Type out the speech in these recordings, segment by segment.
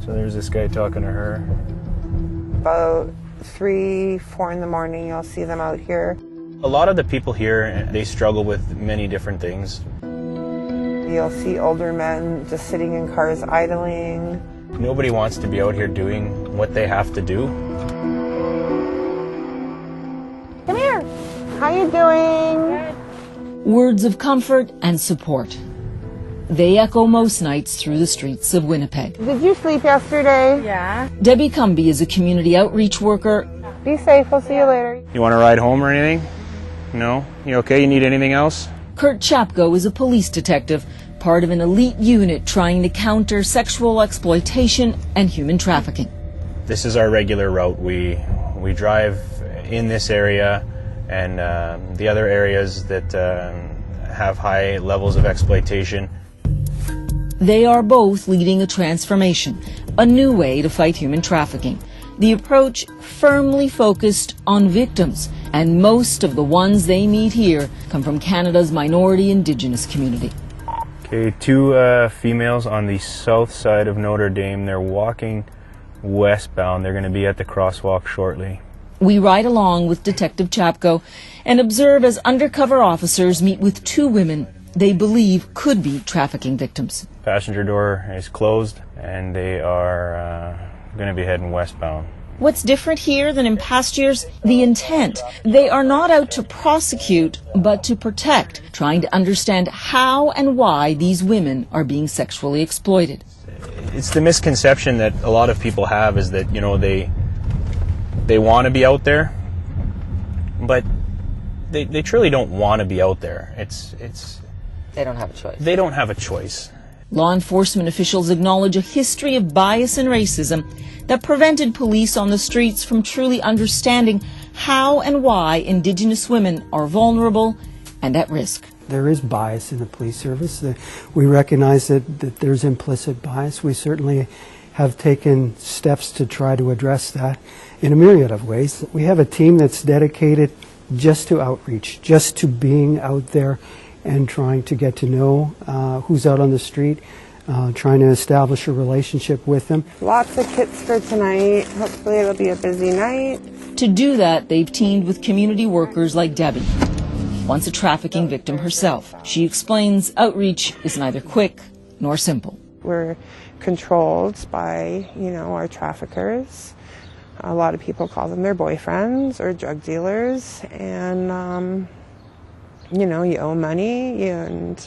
So there's this guy talking to her. About 3, 4 in the morning, you'll see them out here. A lot of the people here, they struggle with many different things. You'll see older men just sitting in cars idling. Nobody wants to be out here doing what they have to do. Come here. How you doing? Words of comfort and support. They echo most nights through the streets of Winnipeg. Did you sleep yesterday? Yeah. Debbie Cumby is a community outreach worker. Be safe. We'll see you later. You want to ride home or anything? No? You okay? You need anything else? Kurt Chapko is a police detective, part of an elite unit trying to counter sexual exploitation and human trafficking. This is our regular route. We drive in this area and the other areas that have high levels of exploitation. They are both leading a transformation, a new way to fight human trafficking. The approach firmly focused on victims, and most of the ones they meet here come from Canada's minority Indigenous community. Okay, 2 females on the south side of Notre Dame. They're walking westbound. They're going to be at the crosswalk shortly. We ride along with Detective Chapko and observe as undercover officers meet with 2 women they believe could be trafficking victims. Passenger door is closed and they are going to be heading westbound. What's different here than in past years? The intent. They are not out to prosecute, but to protect, trying to understand how and why these women are being sexually exploited. It's the misconception that a lot of people have is that, you know, they want to be out there, but they truly don't want to be out there. They don't have a choice. They don't have a choice. Law enforcement officials acknowledge a history of bias and racism that prevented police on the streets from truly understanding how and why Indigenous women are vulnerable and at risk. There is bias in the police service. We recognize that there's implicit bias. We certainly have taken steps to try to address that in a myriad of ways. We have a team that's dedicated just to outreach, just to being out there and trying to get to know who's out on the street, trying to establish a relationship with them. Lots of kits for tonight. Hopefully it'll be a busy night. To do that, they've teamed with community workers like Debbie, once a trafficking victim herself. She explains outreach is neither quick nor simple. We're controlled by, our traffickers. A lot of people call them their boyfriends or drug dealers, and you owe money and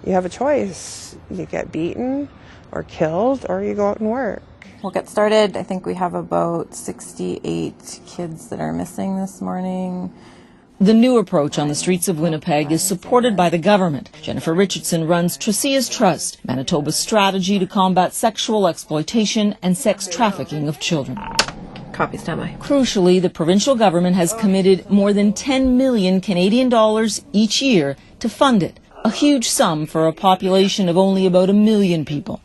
you have a choice. You get beaten or killed, or you go out and work. We'll get started. I think we have about 68 kids that are missing this morning. The new approach on the streets of Winnipeg is supported by the government. Jennifer Richardson runs Trasia's Trust, Manitoba's strategy to combat sexual exploitation and sex trafficking of children. Copy, standby. Crucially, the provincial government has committed more than 10 million Canadian dollars each year to fund it, a huge sum for a population of only about 1 million people.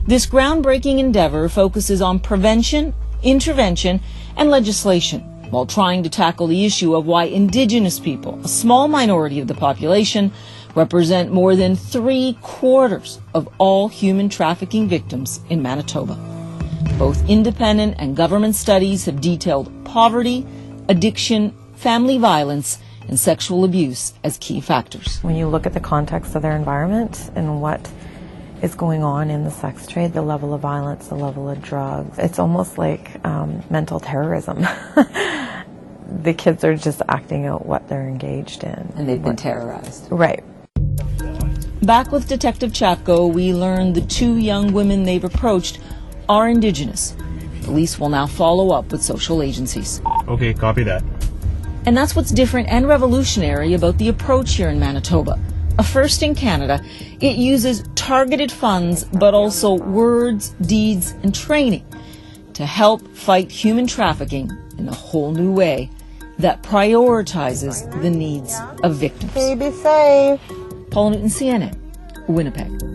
This groundbreaking endeavor focuses on prevention, intervention, and legislation, while trying to tackle the issue of why Indigenous people, a small minority of the population, represent more than 3/4 of all human trafficking victims in Manitoba. Both independent and government studies have detailed poverty, addiction, family violence, and sexual abuse as key factors. When you look at the context of their environment and what is going on in the sex trade, the level of violence, the level of drugs, it's almost like mental terrorism. The kids are just acting out what they're engaged in. And they've been terrorized. Right. Back with Detective Chapko, we learned the 2 young women they've approached are Indigenous. Police will now follow up with social agencies. Okay, copy that. And that's what's different and revolutionary about the approach here in Manitoba. A first in Canada, it uses targeted funds, but also words, deeds, and training to help fight human trafficking in a whole new way that prioritizes the needs of victims. Okay, be safe. Paula Newton, CNN, Winnipeg.